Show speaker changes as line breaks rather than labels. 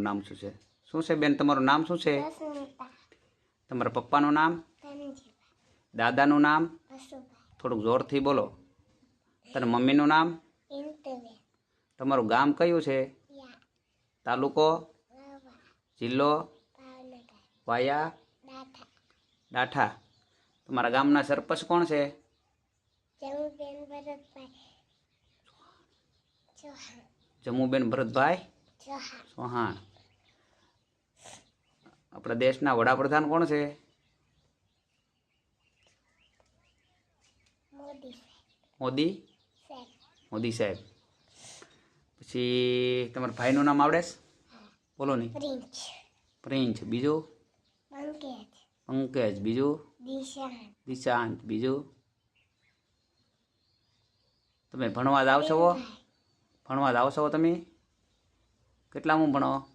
નામ શું છે? શું છે બેન તમારું નામ શું છે?
રશ્મિતા.
તમારા પપ્પાનું નામ?
ધનજીભાઈ.
દાદાનું નામ?
વસુભાઈ.
થોડુંક જોરથી બોલો. તારા મમ્મીનું નામ?
ઇન્ટરવેલ.
તમારું ગામ કયું છે?
યા.
તાલુકો?
રવા.
જિલ્લો?
ભાવનગર.
વાયા?
દાઠા.
ડાઠા. તમારા ગામના સરપંચ કોણ છે?
જમુબેન ભરતભાઈ ચૌહાણ.
જમુબેન ભરતભાઈ
ચૌહાણ.
ચૌહાણ. આપણા દેશના વડાપ્રધાન કોણ છે?
મોદી
મોદી
સાહેબ.
મોદી સાહેબ. પછી તમારા ભાઈનું નામ આવડે છે? બોલો નહીં.
પ્રિન્સ.
પ્રિન્સ. બીજું?
પંકજ.
પંકજ. બીજું?
દિશાંત.
દિશાંત. બીજું? તમે ભણવા જાઓ છો? ભણવા જાઓ છો તમે? કેટલામું ભણો?